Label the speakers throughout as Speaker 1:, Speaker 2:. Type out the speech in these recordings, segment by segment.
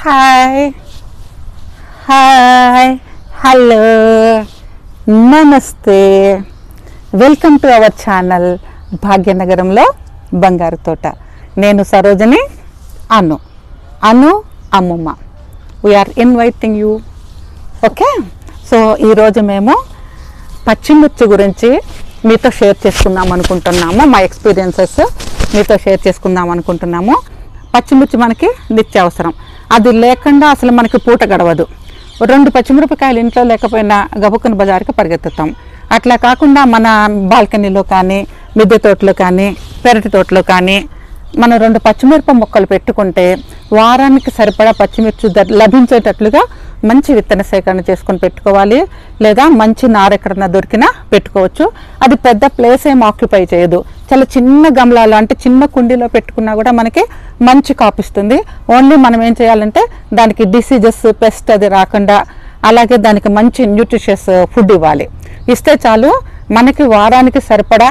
Speaker 1: Hi hi hello నమస్తే, welcome to our channel భాగ్యనగరంలో బంగారు తోట. నేను సరోజని, అను అమ్మమ్మ. We are inviting you. Okay, so ఈరోజు మేము పచ్చిమిర్చి గురించి మీతో షేర్ చేసుకుందాం అనుకుంటున్నాము. మా ఎక్స్పీరియన్సెస్ మీతో షేర్ చేసుకుందాం అనుకుంటున్నాము. పచ్చిమిర్చి మనకి నిత్యావసరం, అది లేకుండా అసలు మనకి పూట గడవదు. 2 పచ్చిమిరపకాయలు ఇంట్లో లేకపోయినా గబుక్కున బజారుకి పరిగెత్తుతాం. అట్లా కాకుండా మన బాల్కనీలో కానీ, మిద్దె తోటలో కానీ, పెరటి తోటలో కానీ మనం 2 పచ్చిమిరప మొక్కలు పెట్టుకుంటే వారానికి సరిపడా పచ్చిమిర్చి లభించేటట్లుగా మంచి విత్తన సేకరణ చేసుకొని పెట్టుకోవాలి. లేదా మంచి నార ఎక్కడన్నా దొరికినా పెట్టుకోవచ్చు. అది పెద్ద ప్లేస్ ఏం ఆక్యుపై చేయదు. చాలా చిన్న గమలాలు అంటే చిన్న కుండీలో పెట్టుకున్నా కూడా మనకి మంచి కాపిస్తుంది. ఓన్లీ మనం ఏం చేయాలంటే దానికి డిసీజెస్, పెస్ట్ అది రాకుండా, అలాగే దానికి మంచి న్యూట్రిషియస్ ఫుడ్ ఇవ్వాలి. ఇస్తే చాలు. మనకి వారానికి సరిపడా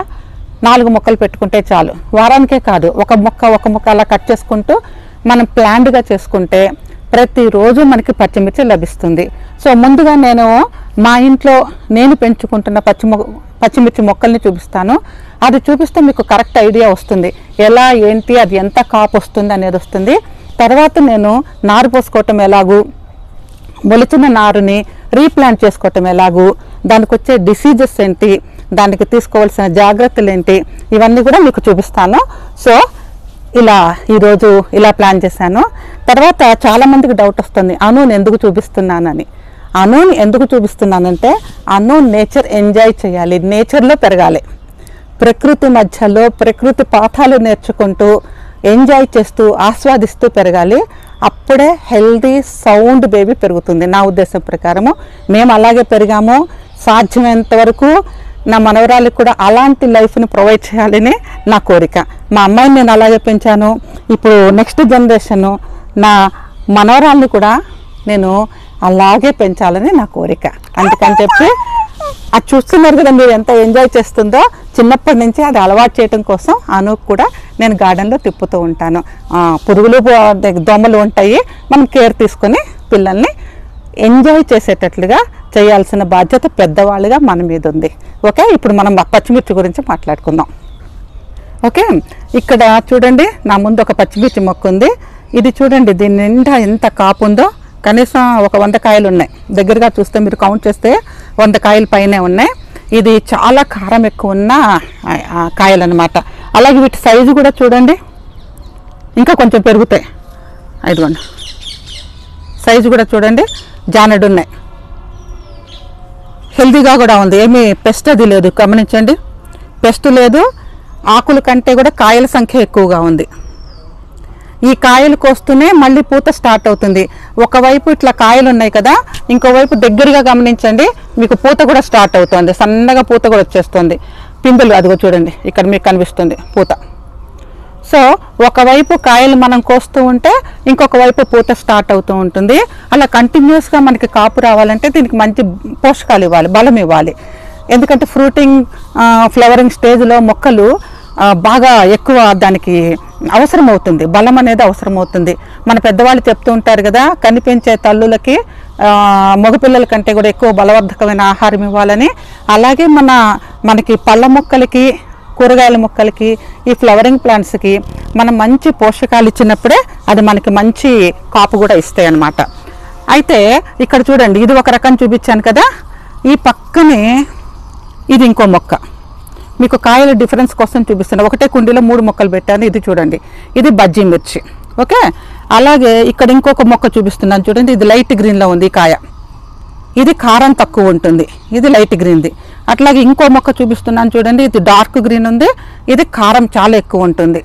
Speaker 1: 4 మొక్కలు పెట్టుకుంటే చాలు. వారానికే కాదు, ఒక మొక్క అలా కట్ చేసుకుంటూ మనం ప్లాన్డ్గా చేసుకుంటే ప్రతిరోజు మనకి పచ్చిమిర్చి లభిస్తుంది. సో ముందుగా నేను మా ఇంట్లో నేను పెంచుకుంటున్న పచ్చిమిర్చి మొక్కల్ని చూపిస్తాను. అది చూపిస్తే మీకు కరెక్ట్ ఐడియా వస్తుంది, ఎలా ఏంటి, అది ఎంత కాపు వస్తుంది అనేది వస్తుంది. తర్వాత నేను నారు పోసుకోవటం ఎలాగూ, మొలిచిన నారుని రీప్లాంట్ చేసుకోవటం ఎలాగూ, దానికి వచ్చే డిసీజెస్ ఏంటి, దానికి తీసుకోవాల్సిన జాగ్రత్తలు ఏంటి, ఇవన్నీ కూడా మీకు చూపిస్తాను. సో ఈరోజు ఇలా ప్లాన్ చేశాను. తర్వాత చాలామందికి డౌట్ వస్తుంది, అనుని ఎందుకు చూపిస్తున్నానని. అనుని ఎందుకు చూపిస్తున్నానంటే అను నేచర్ ఎంజాయ్ చేయాలి, నేచర్లో పెరగాలి, ప్రకృతి మధ్యలో ప్రకృతి పాఠాలు నేర్చుకుంటూ ఎంజాయ్ చేస్తూ ఆస్వాదిస్తూ పెరగాలి. అప్పుడే హెల్దీ సౌండ్ బేబీ పెరుగుతుంది. నా ఉద్దేశం ప్రకారము మేము అలాగే పెరిగాము. సాధ్యమైనంత వరకు నా మనవరాలకు కూడా అలాంటి లైఫ్ని ప్రొవైడ్ చేయాలని నా కోరిక. మా అమ్మాయిని నేను అలాగే పెంచాను. ఇప్పుడు నెక్స్ట్ జనరేషను నా మనవరాల్ని కూడా నేను అలాగే పెంచాలని నా కోరిక. అందుకని చెప్పి అది చూస్తున్నారు కదా మీరు ఎంత ఎంజాయ్ చేస్తుందో. చిన్నప్పటి నుంచి అది అలవాటు చేయడం కోసం అనుకు కూడా నేను గార్డెన్లో తిప్పుతూ ఉంటాను. పురుగులు, దోమలు ఉంటాయి, మనం కేర్ తీసుకొని పిల్లల్ని ఎంజాయ్ చేసేటట్లుగా చేయాల్సిన బాధ్యత పెద్దవాళ్ళుగా మన మీద ఉంది. ఓకే, ఇప్పుడు మనం పచ్చిమిర్చి గురించి మాట్లాడుకుందాం. ఓకే, ఇక్కడ చూడండి, నా ముందు ఒక పచ్చిమిర్చి మొక్క ఉంది. ఇది చూడండి, దీని నిండా ఎంత కాపు ఉందో. కనీసం ఒక 100 కాయలు ఉన్నాయి. దగ్గరగా చూస్తే మీరు కౌంట్ చేస్తే 100 కాయల పైనే ఉన్నాయి. ఇది చాలా కారం ఎక్కువ ఉన్న కాయలు అన్నమాట. అలాగే వీటి సైజు కూడా చూడండి, ఇంకా కొంచెం పెరుగుతాయి. ఇదిగోండి, సైజు కూడా చూడండి, జానెడు ఉన్నాయి. హెల్దీగా కూడా ఉంది, ఏమీ పెస్ట్ అది లేదు. గమనించండి, పెస్ట్ లేదు. ఆకుల కంటే కూడా కాయల సంఖ్య ఎక్కువగా ఉంది. ఈ కాయలు కోస్తూనే మళ్ళీ పూత స్టార్ట్ అవుతుంది. ఒకవైపు ఇట్లా కాయలు ఉన్నాయి కదా, ఇంకోవైపు దగ్గరగా గమనించండి, మీకు పూత కూడా స్టార్ట్ అవుతుంది. సన్నగా పూత కూడా వచ్చేస్తుంది. పిందెలు అదిగో చూడండి, ఇక్కడ మీకు కనిపిస్తుంది పూత. సో ఒకవైపు కాయలు మనం కోస్తూ ఉంటే ఇంకొక వైపు పూత స్టార్ట్ అవుతూ ఉంటుంది. అలా కంటిన్యూస్గా మనకి కాపు రావాలంటే దీనికి మంచి పోషకాలు ఇవ్వాలి, బలం ఇవ్వాలి. ఎందుకంటే ఫ్రూటింగ్, ఫ్లవరింగ్ స్టేజ్లో మొక్కలు బాగా ఎక్కువ దానికి అవసరం అవుతుంది, బలం అనేది అవసరం అవుతుంది. మన పెద్దవాళ్ళు చెప్తూ ఉంటారు కదా, కనిపించే తల్లులకి మగపిల్లల కంటే కూడా ఎక్కువ బలవర్ధకమైన ఆహారం ఇవ్వాలని. అలాగే మనకి పళ్ళ మొక్కలకి, కూరగాయల మొక్కలకి, ఈ ఫ్లవరింగ్ ప్లాంట్స్కి మనం మంచి పోషకాలు ఇచ్చినప్పుడే అది మనకి మంచి కాపు కూడా ఇస్తాయి అన్నమాట. అయితే ఇక్కడ చూడండి, ఇది ఒక రకం చూపించాను కదా, ఈ పక్కనే ఇది ఇంకో మొక్క. మీకు కాయల డిఫరెన్స్ కోసం చూపిస్తాను. ఒకటే కుండీలో 3 మొక్కలు పెట్టాను. ఇది చూడండి, ఇది బజ్జీ మిర్చి. ఓకే, అలాగే ఇక్కడ ఇంకొక మొక్క చూపిస్తున్నాను చూడండి, ఇది లైట్ గ్రీన్లో ఉంది కాయ. ఇది కారం తక్కువ ఉంటుంది, ఇది లైట్ గ్రీన్ది. అట్లాగే ఇంకో మొక్క చూపిస్తున్నాను చూడండి, ఇది డార్క్ గ్రీన్ ఉంది, ఇది కారం చాలా ఎక్కువ ఉంటుంది.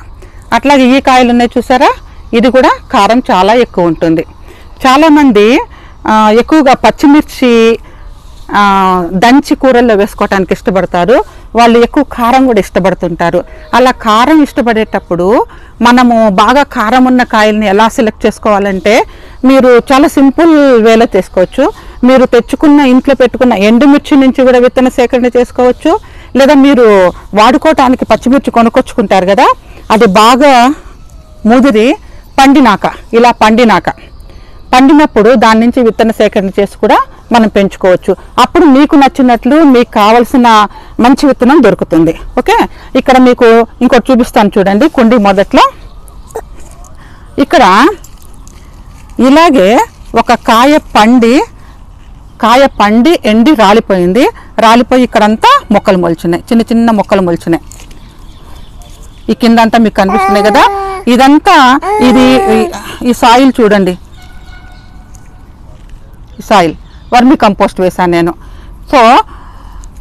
Speaker 1: అట్లాగే ఈ కాయలు ఉన్నాయి చూసారా, ఇది కూడా కారం చాలా ఎక్కువ ఉంటుంది. చాలామంది ఎక్కువగా పచ్చిమిర్చి దంచి కూరల్లో వేసుకోవడానికి ఇష్టపడతారు. వాళ్ళు ఎక్కువ కారం కూడా ఇష్టపడుతుంటారు. అలా కారం ఇష్టపడేటప్పుడు మనము బాగా కారం ఉన్న కాయల్ని ఎలా సెలెక్ట్ చేసుకోవాలంటే మీరు చాలా సింపుల్ వేలో చేసుకోవచ్చు. మీరు ఇంట్లో పెట్టుకున్న ఎండుమిర్చి నుంచి కూడా విత్తన సేకరణ చేసుకోవచ్చు. లేదా మీరు వాడుకోవటానికి పచ్చిమిర్చి కొనుక్కొచ్చుకుంటారు కదా, అది బాగా ముదిరి పండినాక ఇలా పండినప్పుడు దాని నుంచి విత్తన సేకరణ చేసి కూడా మనం పెంచుకోవచ్చు. అప్పుడు మీకు నచ్చినట్లు మీకు కావలసిన మంచి విత్తనం దొరుకుతుంది. ఓకే, ఇక్కడ మీకు ఇంకోటి చూపిస్తాను చూడండి. కుండి మొదట్లో ఇక్కడ ఇలాగే ఒక కాయ పండి ఎండి రాలిపోయి ఇక్కడంతా మొక్కలు మొలిచినాయి, చిన్న చిన్న మొక్కలు మొలిచినాయి. ఈ కింద అంతా మీకు కనిపిస్తున్నాయి కదా, ఇదంతా ఈ సాయిల్ చూడండి, ఈ సాయిల్ వర్మి కంపోస్ట్ వేసాను నేను. సో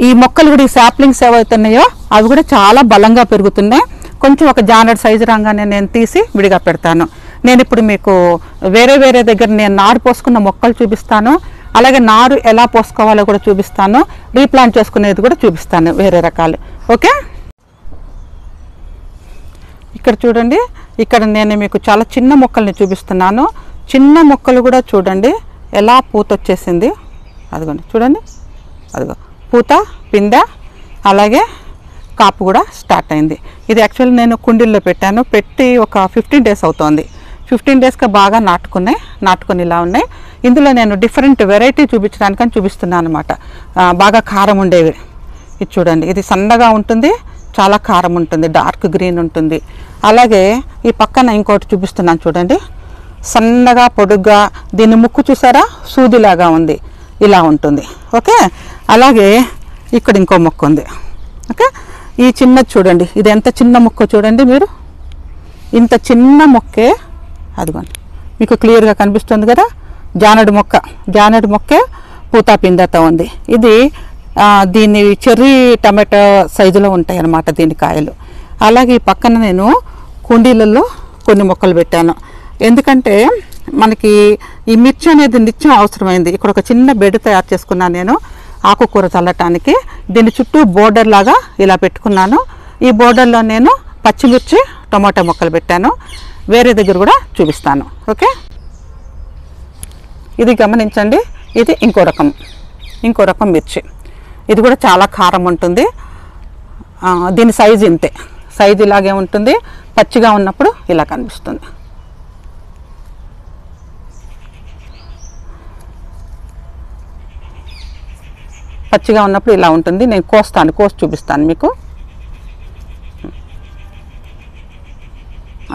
Speaker 1: ఈ మొక్కలు కూడా, ఈ సాప్లింగ్స్ ఏవైతున్నాయో అవి కూడా చాలా బలంగా పెరుగుతున్నాయి. కొంచెం ఒక జానెడ్ సైజు రాగానే నేను తీసి విడిగా పెడతాను. నేను ఇప్పుడు మీకు వేరే దగ్గర నేను నారు పోసుకున్న మొక్కలు చూపిస్తాను, అలాగే నారు ఎలా పోసుకోవాలో కూడా చూపిస్తాను, రీప్లాంట్ చేసుకునేది కూడా చూపిస్తాను, వేరే రకాలు. ఓకే, ఇక్కడ చూడండి, ఇక్కడ నేను మీకు చాలా చిన్న మొక్కల్ని చూపిస్తున్నాను. చిన్న మొక్కలు కూడా చూడండి ఎలా పూత వచ్చేసింది. అదిగోండి చూడండి, అదిగో పూత, పిందె, అలాగే కాపు కూడా స్టార్ట్ అయింది. ఇది యాక్చువల్లీ నేను కుండీల్లో పెట్టి ఒక 15 days అవుతోంది. 15 daysగా బాగా నాటుకొని ఇలా ఉన్నాయి. ఇందులో నేను డిఫరెంట్ వెరైటీ చూపించడానికని చూపిస్తున్నాను అనమాట. బాగా కారం ఉండేవి. ఇది చూడండి, ఇది సన్నగా ఉంటుంది, చాలా కారం ఉంటుంది, డార్క్ గ్రీన్ ఉంటుంది. అలాగే ఈ పక్కన ఇంకోటి చూపిస్తున్నాను చూడండి, సన్నగా పొడుగ్గా, దీని ముక్కు చూసారా సూదిలాగా ఉంది, ఇలా ఉంటుంది. ఓకే, అలాగే ఇక్కడ ఇంకో మొక్క ఉంది. ఓకే, ఈ చిన్నది చూడండి, ఇది ఎంత చిన్న మొక్క చూడండి మీరు, ఇంత చిన్న మొక్కే, అదిగోండి మీకు క్లియర్గా కనిపిస్తుంది కదా, జానెడు మొక్కే పూత పిందెతో ఉంది. ఇది దీన్ని చెర్రీ టమాటో సైజులో ఉంటాయి అన్నమాట దీని కాయలు. అలాగే ఈ పక్కన నేను కుండీలలో కొన్ని మొక్కలు పెట్టాను, ఎందుకంటే మనకి ఈ మిర్చి అనేది నిత్యం అవసరమైంది. ఇక్కడ ఒక చిన్న బెడ్ తయారు చేసుకున్నాను నేను ఆకుకూర చల్లటానికి. దీని చుట్టూ బోర్డర్ లాగా ఇలా పెట్టుకున్నాను. ఈ బోర్డర్లో నేను పచ్చిమిర్చి, టమాటా మొక్కలు పెట్టాను. వేరే దగ్గర కూడా చూపిస్తాను. ఓకే, ఇది గమనించండి, ఇది ఇంకో రకం మిర్చి. ఇది కూడా చాలా కారం ఉంటుంది. దీని సైజు ఇంతే, సైజు ఇలాగే ఉంటుంది. పచ్చిగా ఉన్నప్పుడు ఇలా కనిపిస్తుంది. పచ్చిగా ఉన్నప్పుడు ఇలా ఉంటుంది. నేను కోసి చూపిస్తాను మీకు.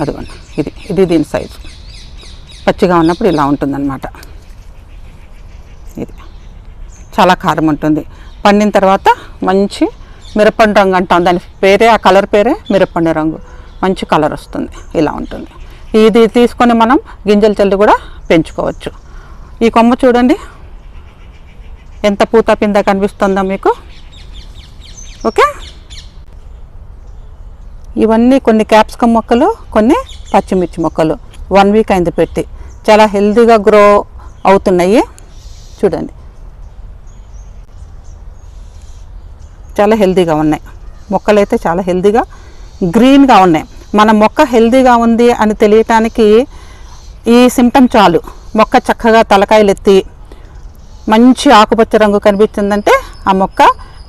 Speaker 1: అదిగోండి, ఇది దీని సైజు. పచ్చిగా ఉన్నప్పుడు ఇలా ఉంటుందన్నమాట. ఇది చాలా కారం ఉంటుంది. పండిన తర్వాత మంచి మిరపండు రంగు అంటాం, దాని పేరే, ఆ కలర్ పేరే మిరపండు రంగు. మంచి కలర్ వస్తుంది, ఇలా ఉంటుంది. ఇది తీసుకొని మనం గింజలు చల్లి కూడా పెంచుకోవచ్చు. ఈ కొమ్మ చూడండి ఎంత పూత పింద కనిపిస్తుందో మీకు. ఓకే, ఇవన్నీ కొన్ని క్యాప్సికమ్ మొక్కలు, కొన్ని పచ్చిమిర్చి మొక్కలు. 1 week అయింది పెట్టి, చాలా హెల్తీగా గ్రో అవుతున్నాయి. చూడండి చాలా హెల్తీగా ఉన్నాయి మొక్కలు, అయితే చాలా హెల్తీగా గ్రీన్గా ఉన్నాయి. మన మొక్క హెల్తీగా ఉంది అని తెలియటానికి ఈ సిమ్టమ్ చాలు. మొక్క చక్కగా తలకాయలు ఎత్తి మంచి ఆకుపచ్చ రంగు కనిపించిందంటే ఆ మొక్క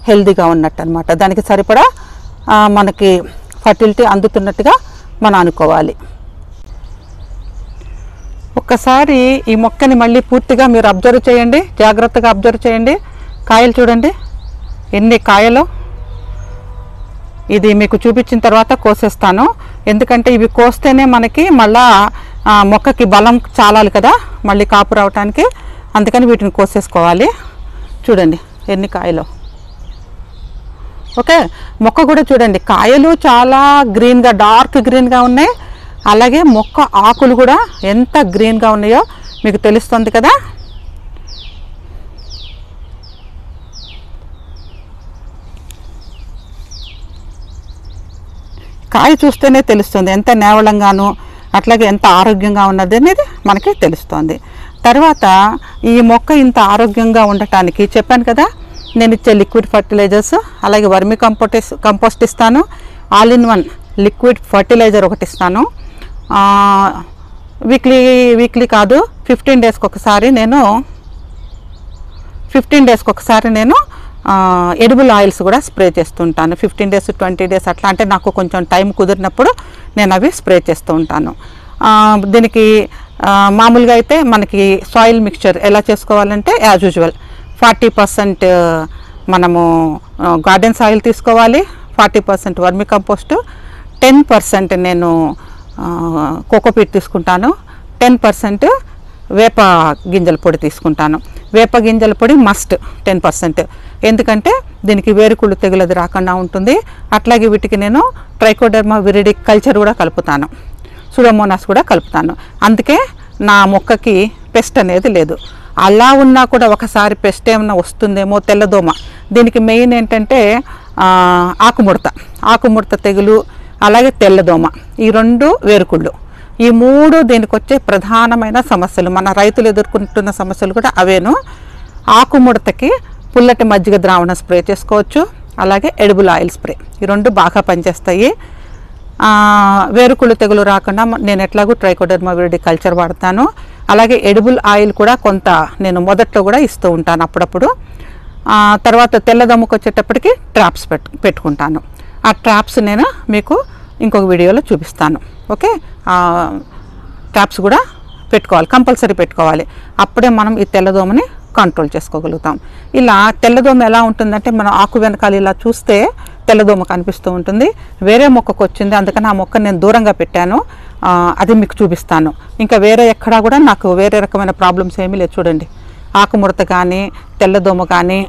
Speaker 1: హెల్తీగా ఉన్నట్టు అనమాట. దానికి సరిపడా మనకి ఫర్టిలిటీ అందుతున్నట్టుగా మనం అనుకోవాలి. ఒక్కసారి ఈ మొక్కని మళ్ళీ పూర్తిగా మీరు అబ్జర్వ్ చేయండి, జాగ్రత్తగా అబ్జర్వ్ చేయండి. కాయలు చూడండి ఎన్ని కాయలు. ఇది మీకు చూపించిన తర్వాత కోసేస్తాను, ఎందుకంటే ఇవి కోస్తేనే మనకి మళ్ళా మొక్కకి బలం చాలాలి కదా మళ్ళీ కాపు రావటానికి. అందుకని వీటిని కోసేసుకోవాలి. చూడండి ఎన్ని కాయలు. ఓకే, మొక్క కూడా చూడండి, కాయలు చాలా గ్రీన్గా, డార్క్ గ్రీన్గా ఉన్నాయి. అలాగే మొక్క ఆకులు కూడా ఎంత గ్రీన్గా ఉన్నాయో మీకు తెలుస్తుంది కదా. కాయ చూస్తేనే తెలుస్తుంది ఎంత నేవళంగాను, అట్లాగే ఎంత ఆరోగ్యంగా ఉన్నది అనేది మనకి తెలుస్తుంది. తర్వాత ఈ మొక్క ఇంత ఆరోగ్యంగా ఉండటానికి చెప్పాను కదా, నేను ఇచ్చే లిక్విడ్ ఫర్టిలైజర్స్, అలాగే వర్మి కంపోస్ట్ ఇస్తాను, all-in-one లిక్విడ్ ఫర్టిలైజర్ ఒకటి ఇస్తాను. వీక్లీ కాదు, 15 daysకి ఒకసారి నేను ఎడిబుల్ ఆయిల్స్ కూడా స్ప్రే చేస్తుంటాను. 15 days 20 days అట్లా, అంటే నాకు కొంచెం టైం కుదిరినప్పుడు నేను అవి స్ప్రే చేస్తూ ఉంటాను. దీనికి మామూలుగా అయితే మనకి సాయిల్ మిక్చర్ ఎలా చేసుకోవాలంటే యాజ్ యూజువల్ 40% మనము గార్డెన్ సాయిల్ తీసుకోవాలి, 40% వర్మి కంపోస్ట్, 10% నేను కోకోపీట్ తీసుకుంటాను, 10% వేప గింజల పొడి తీసుకుంటాను. వేప గింజల పొడి మస్ట్ 10%, ఎందుకంటే దీనికి వేరుకుళ్ళు తెగులది రాకుండా ఉంటుంది. అట్లాగే వీటికి నేను ట్రైకోడర్మా విరిడి కల్చర్ కూడా కలుపుతాను, సూడోమోనాస్ కూడా కలుపుతాను. అందుకే నా మొక్కకి పెస్ట్ అనేది లేదు. అలా ఉన్నా కూడా ఒకసారి పెస్ట్ ఏమన్నా వస్తుందేమో, తెల్లదోమ. దీనికి మెయిన్ ఏంటంటే ఆకుముడత తెగులు, అలాగే తెల్లదోమ, ఈ 2 వేరుకుళ్ళు, ఈ 3 దీనికి వచ్చే ప్రధానమైన సమస్యలు. మన రైతులు ఎదుర్కొంటున్న సమస్యలు కూడా అవేను. ఆకుముడతకి పుల్లటి మజ్జిగ ద్రావణం స్ప్రే చేసుకోవచ్చు, అలాగే ఎడిబుల్ ఆయిల్ స్ప్రే, ఈ 2 బాగా పనిచేస్తాయి. వేరుకుళ్ళు తెగులు రాకుండా నేను ఎట్లాగూ ట్రైకోడర్మా విరిడి కల్చర్ వాడతాను. అలాగే ఎడిబుల్ ఆయిల్ కూడా కొంత నేను మొదట్లో కూడా ఇస్తూ ఉంటాను అప్పుడప్పుడు. తర్వాత తెల్లదమ్ముకు వచ్చేటప్పటికి ట్రాప్స్ పెట్టుకుంటాను. ఆ ట్రాప్స్ నేను మీకు ఇంకొక వీడియోలో చూపిస్తాను. ఓకే, ట్రాప్స్ కూడా పెట్టుకోవాలి, కంపల్సరీ పెట్టుకోవాలి. అప్పుడే మనం ఈ తెల్లదోమని కంట్రోల్ చేసుకోగలుగుతాం. ఇలా తెల్లదోమ ఎలా ఉంటుందంటే, మనం ఆకు వెనకాల ఇలా చూస్తే తెల్లదోమ కనిపిస్తూ ఉంటుంది. వేరే మొక్కకు వచ్చింది, అందుకని ఆ మొక్కను నేను దూరంగా పెట్టాను, అది మీకు చూపిస్తాను. ఇంకా వేరే ఎక్కడా కూడా నాకు వేరే రకమైన ప్రాబ్లమ్స్ ఏమీ లేదు. చూడండి, ఆకుముడత కానీ, తెల్లదోమ కానీ,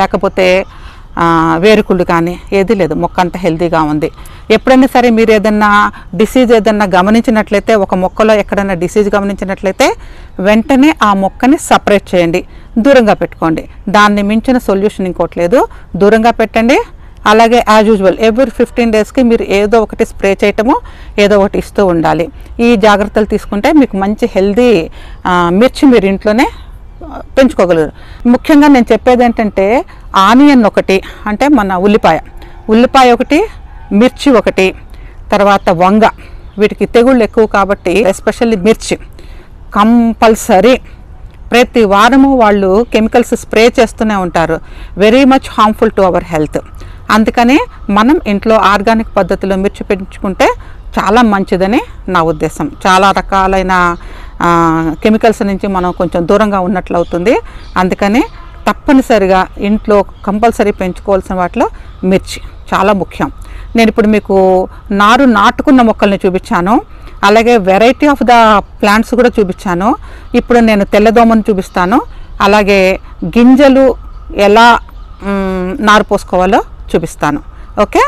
Speaker 1: లేకపోతే వేరుకుళ్ళు కానీ ఏది లేదు, మొక్క అంతా హెల్తీగా ఉంది. ఎప్పుడైనా సరే మీరు ఏదన్నా డిసీజ్ ఏదన్నా గమనించినట్లయితే, ఒక మొక్కలో ఎక్కడైనా డిసీజ్ గమనించినట్లయితే వెంటనే ఆ మొక్కని సపరేట్ చేయండి, దూరంగా పెట్టుకోండి. దాన్ని మించిన సొల్యూషన్ ఇంకోటి లేదు, దూరంగా పెట్టండి. అలాగే యాజ్ యూజువల్ ఎవ్రీ 15 daysకి మీరు ఏదో ఒకటి స్ప్రే చేయటము, ఏదో ఒకటి ఇస్తూ ఉండాలి. ఈ జాగ్రత్తలు తీసుకుంటే మీకు మంచి హెల్దీ మిర్చి మీరు ఇంట్లోనే పెంచుకోగలరు. ముఖ్యంగా నేను చెప్పేది ఏంటంటే, ఆనియన్ ఒకటి, అంటే మన ఉల్లిపాయ ఒకటి, మిర్చి ఒకటి, తర్వాత వంగ, వీటికి తెగుళ్ళు ఎక్కువ కాబట్టి ఎస్పెషల్లీ మిర్చి కంపల్సరీ ప్రతి వారము వాళ్ళు కెమికల్స్ స్ప్రే చేస్తూనే ఉంటారు, very much harmful to our health. అందుకని మనం ఇంట్లో ఆర్గానిక్ పద్ధతిలో మిర్చి పెంచుకుంటే చాలా మంచిదని నా ఉద్దేశం. చాలా రకాలైన కెమికల్స్ నుంచి మనం కొంచెం దూరంగా ఉన్నట్లు అవుతుంది. అందుకని తప్పనిసరిగా ఇంట్లో కంపల్సరీ పెంచుకోవాల్సిన వాటిలో మిర్చి చాలా ముఖ్యం. నేను ఇప్పుడు మీకు నాటుకున్న మొక్కల్ని చూపించాను, అలాగే వెరైటీ ఆఫ్ ద ప్లాంట్స్ కూడా చూపించాను. ఇప్పుడు నేను తెల్లదోమను చూపిస్తాను, అలాగే గింజలు ఎలా నారు పోసుకోవాలో చూపిస్తాను. ఓకే,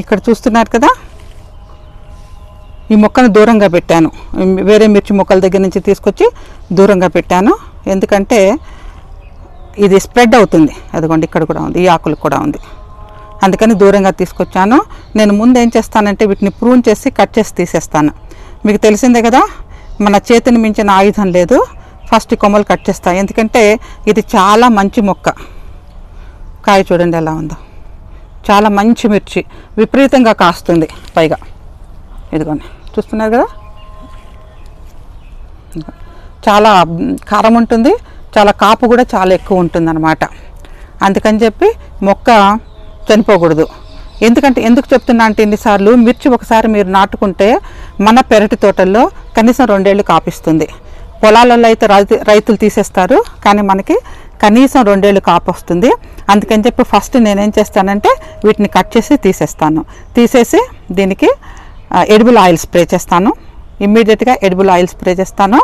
Speaker 1: ఇక్కడ చూస్తున్నారు కదా, ఈ మొక్కను దూరంగా పెట్టాను, వేరే మిర్చి మొక్కల దగ్గర నుంచి తీసుకొచ్చి దూరంగా పెట్టాను. ఎందుకంటే ఇది స్ప్రెడ్ అవుతుంది. అదిగోండి, ఇక్కడ కూడా ఉంది, ఈ ఆకులు కూడా ఉంది, అందుకని దూరంగా తీసుకొచ్చాను. నేను ముందు ఏం చేస్తానంటే వీటిని ప్రూన్ చేసి కట్ చేసి తీసేస్తాను. మీకు తెలిసిందే కదా, మన చేతిని మించిన ఆయుధం లేదు. ఫస్ట్ కొమ్మలు కట్ చేస్తాను, ఎందుకంటే ఇది చాలా మంచి మొక్క. కాయ చూడండి ఎలా ఉందో, చాలా మంచి మిర్చి, విపరీతంగా కాస్తుంది. పైగా ఇదిగోండి, చూస్తున్నారు కదా, చాలా కారం ఉంటుంది, చాలా కాపు కూడా చాలా ఎక్కువ ఉంటుంది అన్నమాట. అందుకని చెప్పి మొక్క చనిపోకూడదు. ఎందుకు చెప్తున్నా అంటే, ఎన్నిసార్లు మిర్చి ఒకసారి మీరు నాటుకుంటే మన పెరటి తోటల్లో కనీసం 2 ఏళ్ళు కాపిస్తుంది. పొలాలలో అయితే రైతులు తీసేస్తారు, కానీ మనకి కనీసం 2 ఏళ్ళు కాపు వస్తుంది. అందుకని చెప్పి ఫస్ట్ నేనేం చేస్తానంటే వీటిని కట్ చేసి తీసేసి దీనికి ఎడిబుల్ ఆయిల్ స్ప్రే చేస్తాను. ఇమ్మీడియట్గా ఎడిబుల్ ఆయిల్ స్ప్రే చేస్తాను.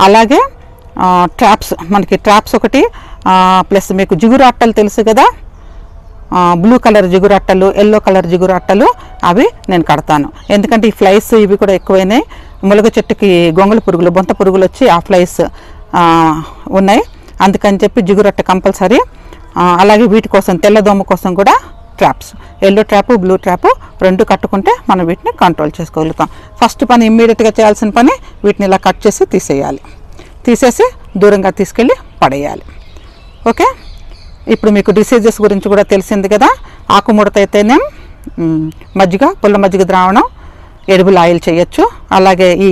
Speaker 1: అలాగే మనకి ట్రాప్స్ ఒకటి, ప్లస్ మీకు జిగురు అట్టలు తెలుసు కదా, బ్లూ కలర్ జిగురు అట్టలు, ఎల్లో కలర్ జిగురు అట్టలు, అవి నేను కడతాను. ఎందుకంటే ఈ ఫ్లైస్ ఇవి కూడా ఎక్కువైనాయి. ములగ చెట్టుకి గొంగళి పురుగులు, బొంత పురుగులు వచ్చి ఆ ఫ్లైస్ ఉన్నాయి. అందుకని చెప్పి జిగురు అట్ట కంపల్సరీ. అలాగే వీటి కోసం, తెల్లదోమ కోసం కూడా traps, yellow trap, blue trap 2 కట్టుకుంటే మనం వీటిని కంట్రోల్ చేసుకోగలుగుతాం. ఫస్ట్ పని, ఇమ్మీడియట్గా చేయాల్సిన పని, వీటిని ఇలా కట్ చేసి తీసేసి దూరంగా తీసుకెళ్ళి పడేయాలి. ఓకే, ఇప్పుడు మీకు డిసీజెస్ గురించి కూడా తెలిసింది కదా. ఆకుముడత అయితేనే పుల్ల మజ్జిగ ద్రావణం, ఎడిబుల్ ఆయిల్ చేయొచ్చు. అలాగే ఈ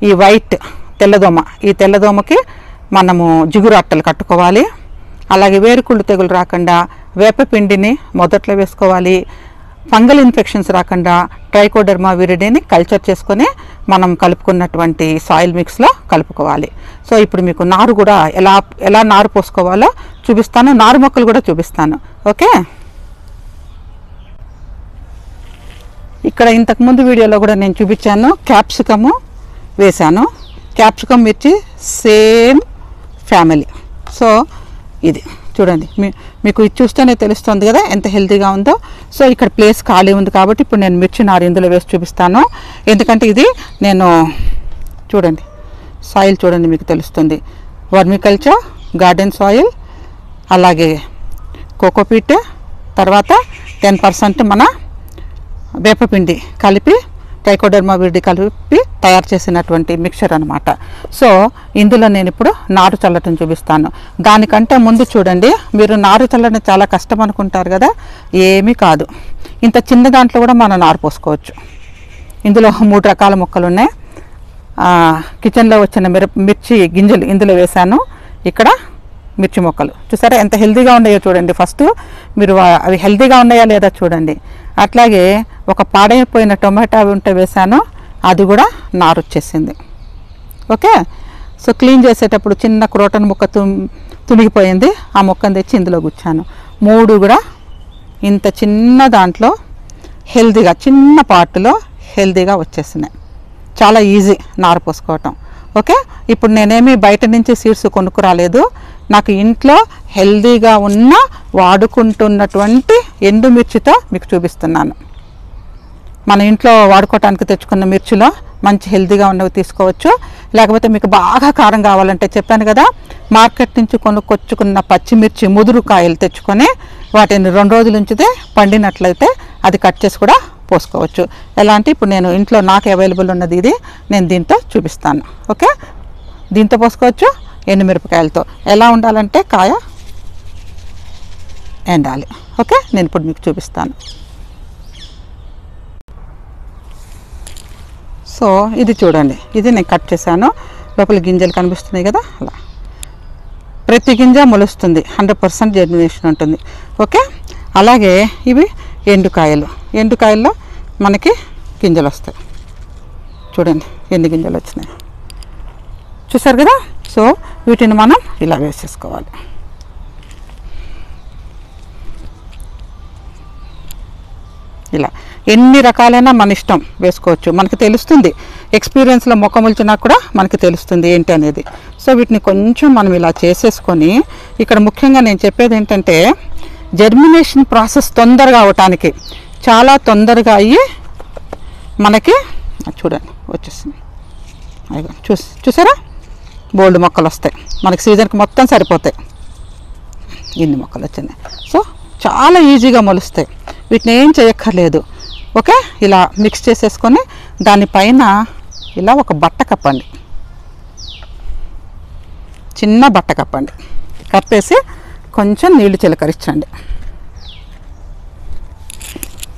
Speaker 1: ఈ వైట్ తెల్లదోమ, ఈ తెల్లదోమకి మనము జిగురు అట్టలు కట్టుకోవాలి. అలాగే వేరుకుళ్ళు తెగులు రాకుండా వేపపిండిని మొదట్లో వేసుకోవాలి. ఫంగల్ ఇన్ఫెక్షన్స్ రాకుండా ట్రైకోడర్మా విరిడిని కల్చర్ చేసుకొని మనం కలుపుకున్నటువంటి సాయిల్ మిక్స్లో కలుపుకోవాలి. సో ఇప్పుడు మీకు నారు కూడా ఎలా నారు పోసుకోవాలో చూపిస్తాను, నారు మొక్కలు కూడా చూపిస్తాను. ఓకే, ఇక్కడ ఇంతకుముందు వీడియోలో కూడా నేను చూపించాను, క్యాప్సికము వేశాను. క్యాప్సికమ్ మిర్చి సేమ్ ఫ్యామిలీ. సో ఇది చూడండి, మీకు ఇది చూస్తేనే తెలుస్తుంది కదా ఎంత హెల్తీగా ఉందో. సో ఇక్కడ ప్లేస్ ఖాళీ ఉంది కాబట్టి ఇప్పుడు నేను మిర్చి నారు ఇందులో వేసి చూపిస్తాను. ఎందుకంటే ఇది నేను చూడండి, సాయిల్ చూడండి మీకు తెలుస్తుంది. వర్మికల్చర్, గార్డెన్ సాయిల్, అలాగే కోకోపీట్, తర్వాత 10% మన వేపపిండి కలిపి, ట్రైకోడర్మా విరిడి కలిపి తయారు చేసినటువంటి మిక్చర్ అనమాట. సో ఇందులో నేను ఇప్పుడు నారు చల్లటం చూపిస్తాను. దానికంటే ముందు చూడండి, మీరు నారు చల్లడం చాలా కష్టం అనుకుంటారు కదా, ఏమీ కాదు. ఇంత చిన్న దాంట్లో కూడా మనం నారు పోసుకోవచ్చు. ఇందులో 3 రకాల మొక్కలు ఉన్నాయి. కిచెన్లో వచ్చిన మిర్చి గింజలు ఇందులో వేశాను. ఇక్కడ మిర్చి మొక్కలు చూసారా ఎంత హెల్తీగా ఉన్నాయో చూడండి. ఫస్ట్ మీరు అవి హెల్తీగా ఉన్నాయా లేదా చూడండి. అట్లాగే ఒక పాడైపోయిన టొమాటో ఉంటే వేసాను, అది కూడా నారు వచ్చేసింది. ఓకే, సో క్లీన్ చేసేటప్పుడు చిన్న క్రోటన్ ముక్క తునిగిపోయింది, ఆ మొక్కను తెచ్చి ఇందులో గుచ్చాను. 3 కూడా ఇంత చిన్న దాంట్లో హెల్తీగా, చిన్న పార్టులో హెల్తీగా వచ్చేసినాయి. చాలా ఈజీ నారు పోసుకోవటం. ఓకే, ఇప్పుడు నేనేమి బయట నుంచి సీడ్స్ కొనుక్కురాలేదు. నాకు ఇంట్లో హెల్తీగా ఉన్న వాడుకుంటున్నటువంటి ఎండుమిర్చితో మీకు చూపిస్తున్నాను. మన ఇంట్లో వాడుకోవటానికి తెచ్చుకున్న మిర్చిలో మంచి హెల్తీగా ఉన్నవి తీసుకోవచ్చు. లేకపోతే మీకు బాగా కారం కావాలంటే చెప్పాను కదా, మార్కెట్ నుంచి కొనుక్కొచ్చుకున్న పచ్చిమిర్చి ముదురు కాయలు తెచ్చుకొని వాటిని 2 రోజుల ఉంచితే పండినట్లయితే అది కట్ చేసి కూడా పోసుకోవచ్చు. ఎలా అంటే ఇప్పుడు నేను ఇంట్లో నాకు అవైలబుల్ ఉన్నది ఇది, నేను దీంతో చూపిస్తాను. ఓకే, దీంతో పోసుకోవచ్చు. ఎండుమిరపకాయలతో ఎలా ఉండాలంటే కాయ ఎండాలి. ఓకే, నేను ఇప్పుడు మీకు చూపిస్తాను. సో ఇది చూడండి, ఇది నేను కట్ చేశాను. లోపల గింజలు కనిపిస్తున్నాయి కదా, అలా ప్రతి గింజ మొలుస్తుంది. 100% జర్మినేషన్ ఉంటుంది. ఓకే, అలాగే ఇవి ఎండుకాయల్లో మనకి గింజలు వస్తాయి. చూడండి ఎన్ని గింజలు వచ్చినాయి, చూసారు కదా. సో వీటిని మనం ఇలా వేసేసుకోవాలి. ఇలా ఎన్ని రకాలైనా మన ఇష్టం వేసుకోవచ్చు. మనకి తెలుస్తుంది, ఎక్స్పీరియన్స్లో మొక్క మొలిచినా కూడా మనకి తెలుస్తుంది ఏంటి అనేది. సో వీటిని కొంచెం మనం ఇలా చేసేసుకొని, ఇక్కడ ముఖ్యంగా నేను చెప్పేది ఏంటంటే జర్మినేషన్ ప్రాసెస్ తొందరగా అవటానికి, చాలా తొందరగా అయ్యి మనకి చూడండి వచ్చేసింది. అయ్యో చూసారా, బోల్డ్ మొక్కలు వస్తాయి మనకి, సీజన్కి మొత్తం సరిపోతాయి. ఇన్ని మొక్కలు వచ్చినాయి. సో చాలా ఈజీగా మొలుస్తాయి, వీటిని ఏం చేయక్కర్లేదు. ఓకే, ఇలా మిక్స్ చేసేసుకొని దానిపైన ఇలా ఒక బట్ట కప్పండి, చిన్న బట్ట కప్పండి. కప్పేసి కొంచెం నీళ్లు చిలకరించండి.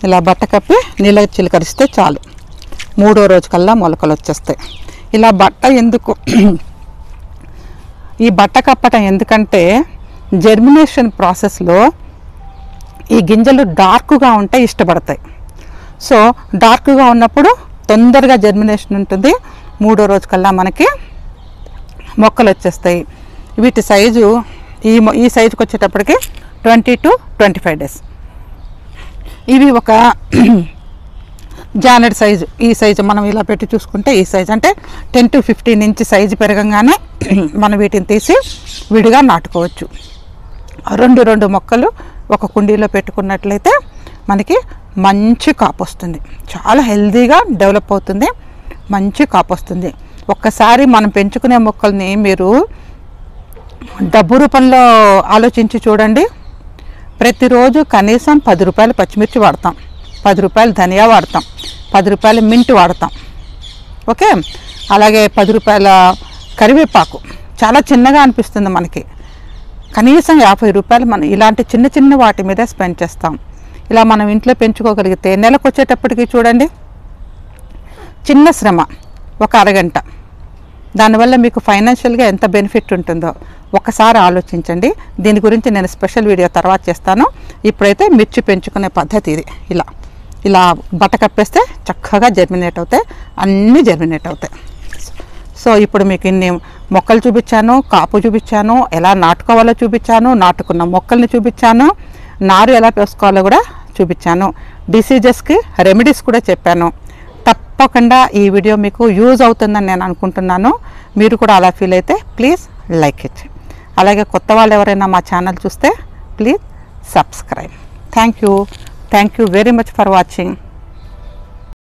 Speaker 1: ఇలా బట్ట కప్పి నీళ్ళ చిలకరిస్తే చాలు, 3వ రోజు కల్లా మొలకలు వచ్చేస్తాయి. ఇలా బట్ట ఎందుకు, ఈ బట్ట కప్పటం ఎందుకంటే జర్మినేషన్ ప్రాసెస్లో ఈ గింజలు డార్క్గా ఉంటే ఇష్టపడతాయి. సో డార్క్గా ఉన్నప్పుడు తొందరగా జర్మినేషన్ ఉంటుంది. 3వ రోజు కల్లా మనకి మొక్కలు వచ్చేస్తాయి. వీటి సైజు ఈ సైజుకి వచ్చేటప్పటికి 20 to 25 days. ఇవి ఒక జానెడ్ సైజు, ఈ సైజు మనం ఇలా పెట్టి చూసుకుంటే ఈ సైజు అంటే 10 to 15 ఇంచ్ సైజు పెరగంగానే మనం వీటిని తీసి విడిగా నాటుకోవచ్చు. 2 మొక్కలు ఒక కుండీలో పెట్టుకున్నట్లయితే మనకి మంచి కాపు వస్తుంది, చాలా హెల్తీగా డెవలప్ అవుతుంది, మంచి కాపు వస్తుంది. ఒక్కసారి మనం పెంచుకునే మొక్కల్ని మీరు డబ్బు రూపంలో ఆలోచించి చూడండి. ప్రతిరోజు కనీసం 10 రూపాయలు పచ్చిమిర్చి వాడతాం, 10 రూపాయలు ధనియా వాడతాం, 10 రూపాయలు మింట్ వాడతాం. ఓకే, అలాగే 10 రూపాయల కరివేపాకు చాలా చిన్నగా అనిపిస్తుంది మనకి, కనీసం 50 రూపాయలు మనం ఇలాంటి చిన్న చిన్న వాటి మీద స్పెండ్ చేస్తాం. ఇలా మనం ఇంట్లో పెంచుకోగలిగితే నెలకు వచ్చేటప్పటికి చూడండి, చిన్న శ్రమ, ఒక అరగంట దానివల్ల మీకు ఫైనాన్షియల్గా ఎంత బెనిఫిట్ ఉంటుందో ఒకసారి ఆలోచించండి. దీని గురించి నేను స్పెషల్ వీడియో తర్వాత చేస్తాను. ఇప్పుడైతే మిర్చి పెంచుకునే పద్ధతి ఇది. ఇలా బట్ట కప్పేస్తే చక్కగా జర్మినేట్ అవుతాయి, అన్నీ జర్మినేట్ అవుతాయి. సో ఇప్పుడు మీకు ఇన్ని మొక్కలు చూపించాను, కాపు చూపించాను, ఎలా నాటుకోవాలో చూపించాను, నాటుకున్న మొక్కల్ని చూపించాను, నారు ఎలా వేసుకోవాలో కూడా చూపించాను, డిసీజెస్కి రెమెడీస్ కూడా చెప్పాను. తప్పకుండా ఈ వీడియో మీకు యూజ్ అవుతుందని నేను అనుకుంటున్నాను. మీరు కూడా అలా ఫీల్ అయితే ప్లీజ్ లైక్ ఇట్. అలాగే కొత్త వాళ్ళు ఎవరైనా మా ఛానల్ చూస్తే please subscribe. Thank you very much for watching.